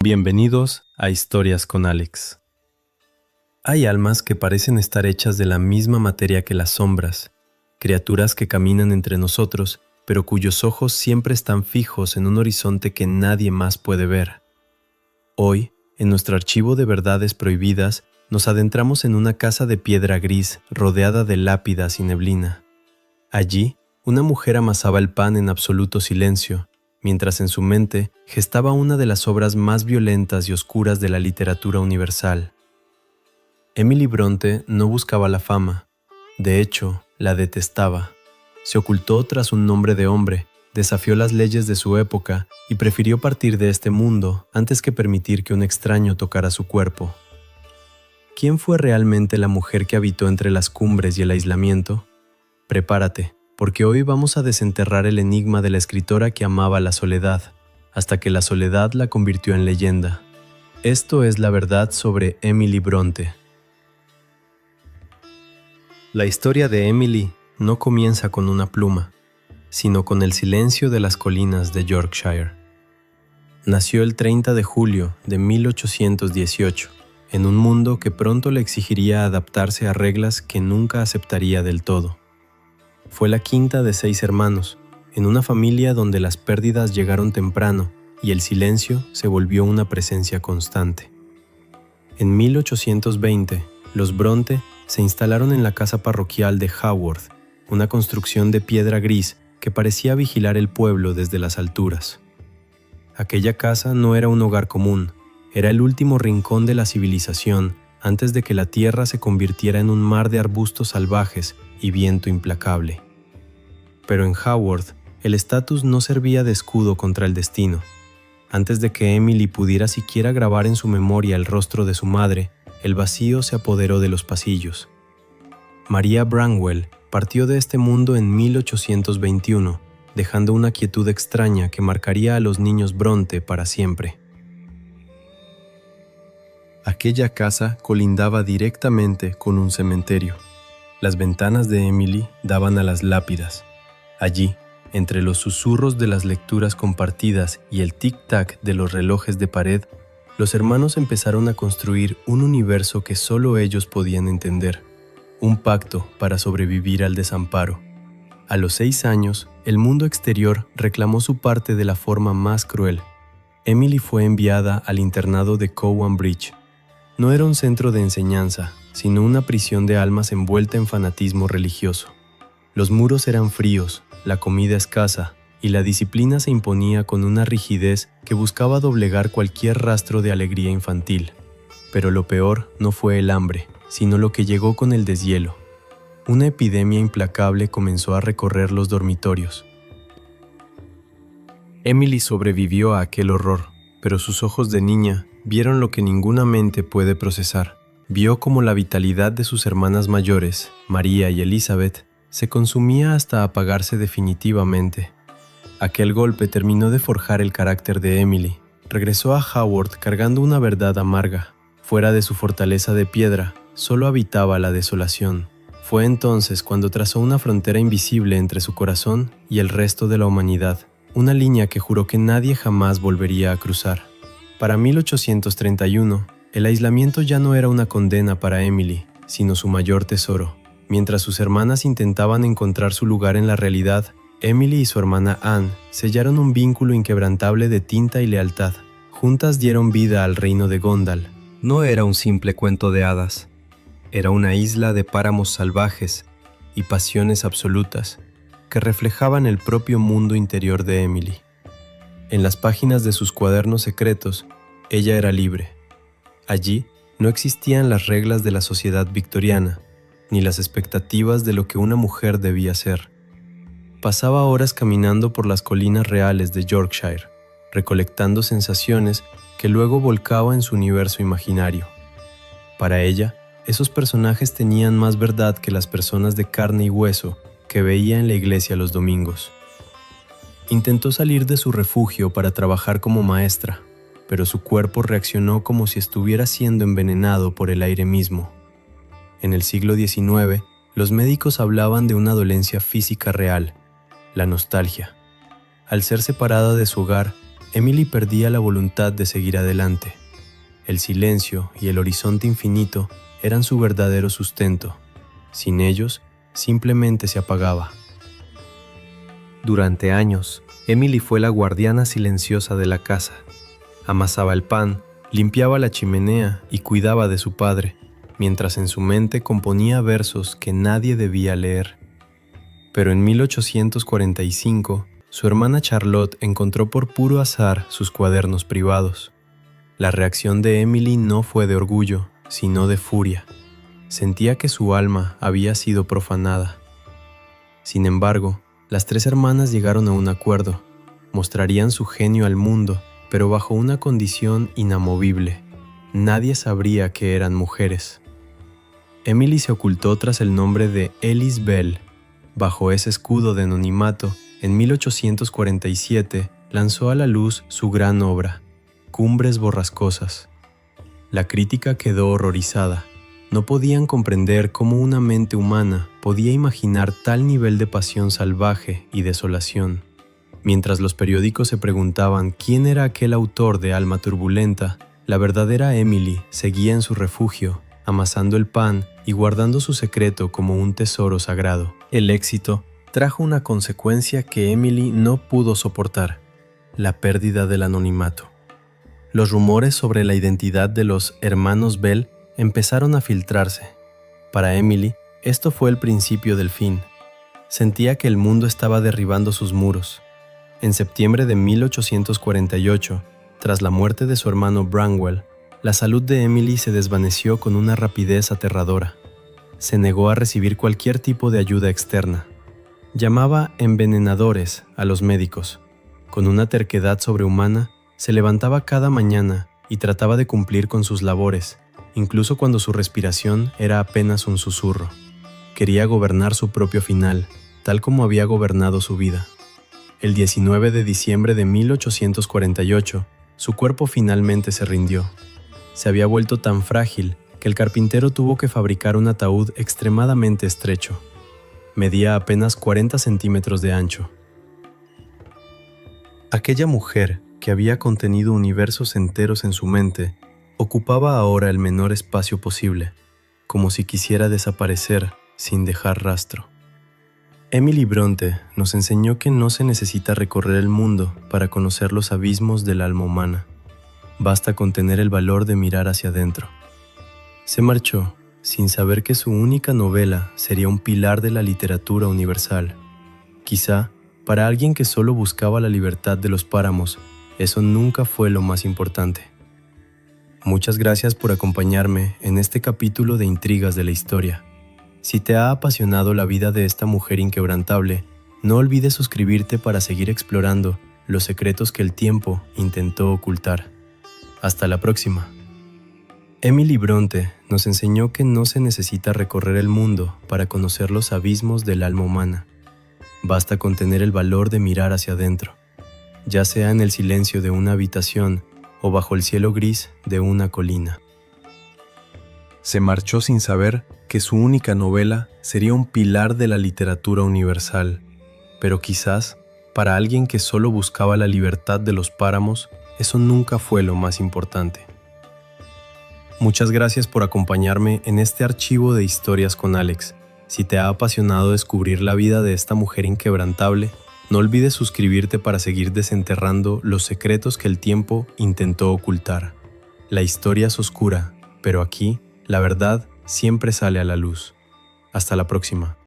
Bienvenidos a Historias con Alex. Hay almas que parecen estar hechas de la misma materia que las sombras, criaturas que caminan entre nosotros, pero cuyos ojos siempre están fijos en un horizonte que nadie más puede ver. Hoy, en nuestro archivo de verdades prohibidas, nos adentramos en una casa de piedra gris rodeada de lápidas y neblina. Allí, una mujer amasaba el pan en absoluto silencio, mientras en su mente gestaba una de las obras más violentas y oscuras de la literatura universal. Emily Brontë no buscaba la fama, de hecho, la detestaba. Se ocultó tras un nombre de hombre, desafió las leyes de su época y prefirió partir de este mundo antes que permitir que un extraño tocara su cuerpo. ¿Quién fue realmente la mujer que habitó entre las cumbres y el aislamiento? Prepárate, porque hoy vamos a desenterrar el enigma de la escritora que amaba la soledad, hasta que la soledad la convirtió en leyenda. Esto es la verdad sobre Emily Brontë. La historia de Emily no comienza con una pluma, sino con el silencio de las colinas de Yorkshire. Nació el 30 de julio de 1818, en un mundo que pronto le exigiría adaptarse a reglas que nunca aceptaría del todo. Fue la quinta de 6 hermanos, en una familia donde las pérdidas llegaron temprano y el silencio se volvió una presencia constante. En 1820, los Brontë se instalaron en la casa parroquial de Haworth, una construcción de piedra gris que parecía vigilar el pueblo desde las alturas. Aquella casa no era un hogar común, era el último rincón de la civilización antes de que la tierra se convirtiera en un mar de arbustos salvajes y viento implacable. Pero en Haworth, el estatus no servía de escudo contra el destino. Antes de que Emily pudiera siquiera grabar en su memoria el rostro de su madre, el vacío se apoderó de los pasillos. María Branwell partió de este mundo en 1821, dejando una quietud extraña que marcaría a los niños Brontë para siempre. Aquella casa colindaba directamente con un cementerio. Las ventanas de Emily daban a las lápidas. Allí, entre los susurros de las lecturas compartidas y el tic-tac de los relojes de pared, los hermanos empezaron a construir un universo que solo ellos podían entender, un pacto para sobrevivir al desamparo. A los 6 años, el mundo exterior reclamó su parte de la forma más cruel. Emily fue enviada al internado de Cowan Bridge. No era un centro de enseñanza, sino una prisión de almas envuelta en fanatismo religioso. Los muros eran fríos, la comida escasa, y la disciplina se imponía con una rigidez que buscaba doblegar cualquier rastro de alegría infantil. Pero lo peor no fue el hambre, sino lo que llegó con el deshielo. Una epidemia implacable comenzó a recorrer los dormitorios. Emily sobrevivió a aquel horror, pero sus ojos de niña vieron lo que ninguna mente puede procesar. Vio cómo la vitalidad de sus hermanas mayores, María y Elizabeth, se consumía hasta apagarse definitivamente. Aquel golpe terminó de forjar el carácter de Emily. Regresó a Haworth cargando una verdad amarga. Fuera de su fortaleza de piedra, solo habitaba la desolación. Fue entonces cuando trazó una frontera invisible entre su corazón y el resto de la humanidad, una línea que juró que nadie jamás volvería a cruzar. Para 1831, el aislamiento ya no era una condena para Emily, sino su mayor tesoro. Mientras sus hermanas intentaban encontrar su lugar en la realidad, Emily y su hermana Anne sellaron un vínculo inquebrantable de tinta y lealtad. Juntas dieron vida al reino de Gondal. No era un simple cuento de hadas. Era una isla de páramos salvajes y pasiones absolutas que reflejaban el propio mundo interior de Emily. En las páginas de sus cuadernos secretos, ella era libre. Allí no existían las reglas de la sociedad victoriana, ni las expectativas de lo que una mujer debía ser. Pasaba horas caminando por las colinas reales de Yorkshire, recolectando sensaciones que luego volcaba en su universo imaginario. Para ella, esos personajes tenían más verdad que las personas de carne y hueso que veía en la iglesia los domingos. Intentó salir de su refugio para trabajar como maestra, pero su cuerpo reaccionó como si estuviera siendo envenenado por el aire mismo. En el siglo XIX, los médicos hablaban de una dolencia física real, la nostalgia. Al ser separada de su hogar, Emily perdía la voluntad de seguir adelante. El silencio y el horizonte infinito eran su verdadero sustento. Sin ellos, simplemente se apagaba. Durante años, Emily fue la guardiana silenciosa de la casa. Amasaba el pan, limpiaba la chimenea y cuidaba de su padre, mientras en su mente componía versos que nadie debía leer. Pero en 1845, su hermana Charlotte encontró por puro azar sus cuadernos privados. La reacción de Emily no fue de orgullo, sino de furia. Sentía que su alma había sido profanada. Sin embargo, las tres hermanas llegaron a un acuerdo. Mostrarían su genio al mundo, pero bajo una condición inamovible. Nadie sabría que eran mujeres. Emily se ocultó tras el nombre de Ellis Bell. Bajo ese escudo de anonimato, en 1847 lanzó a la luz su gran obra, Cumbres Borrascosas. La crítica quedó horrorizada. No podían comprender cómo una mente humana podía imaginar tal nivel de pasión salvaje y desolación. Mientras los periódicos se preguntaban quién era aquel autor de Alma Turbulenta, la verdadera Emily seguía en su refugio, amasando el pan y guardando su secreto como un tesoro sagrado. El éxito trajo una consecuencia que Emily no pudo soportar: la pérdida del anonimato. Los rumores sobre la identidad de los hermanos Bell empezaron a filtrarse. Para Emily, esto fue el principio del fin. Sentía que el mundo estaba derribando sus muros. En septiembre de 1848, tras la muerte de su hermano Branwell, la salud de Emily se desvaneció con una rapidez aterradora. Se negó a recibir cualquier tipo de ayuda externa. Llamaba envenenadores a los médicos. Con una terquedad sobrehumana, se levantaba cada mañana y trataba de cumplir con sus labores, incluso cuando su respiración era apenas un susurro. Quería gobernar su propio final, tal como había gobernado su vida. El 19 de diciembre de 1848, su cuerpo finalmente se rindió. Se había vuelto tan frágil que el carpintero tuvo que fabricar un ataúd extremadamente estrecho. Medía apenas 40 centímetros de ancho. Aquella mujer, que había contenido universos enteros en su mente, ocupaba ahora el menor espacio posible, como si quisiera desaparecer sin dejar rastro. Emily Bronte nos enseñó que no se necesita recorrer el mundo para conocer los abismos del alma humana. Basta con tener el valor de mirar hacia adentro. Se marchó sin saber que su única novela sería un pilar de la literatura universal. Quizá, para alguien que solo buscaba la libertad de los páramos, eso nunca fue lo más importante. Muchas gracias por acompañarme en este capítulo de Intrigas de la Historia. Si te ha apasionado la vida de esta mujer inquebrantable, no olvides suscribirte para seguir explorando los secretos que el tiempo intentó ocultar. Hasta la próxima. Emily Bronte nos enseñó que no se necesita recorrer el mundo para conocer los abismos del alma humana. Basta con tener el valor de mirar hacia adentro, ya sea en el silencio de una habitación o bajo el cielo gris de una colina. Se marchó sin saber que su única novela sería un pilar de la literatura universal, pero quizás, para alguien que solo buscaba la libertad de los páramos, eso nunca fue lo más importante. Muchas gracias por acompañarme en este archivo de historias con Alex. Si te ha apasionado descubrir la vida de esta mujer inquebrantable, no olvides suscribirte para seguir desenterrando los secretos que el tiempo intentó ocultar. La historia es oscura, pero aquí, la verdad siempre sale a la luz. Hasta la próxima.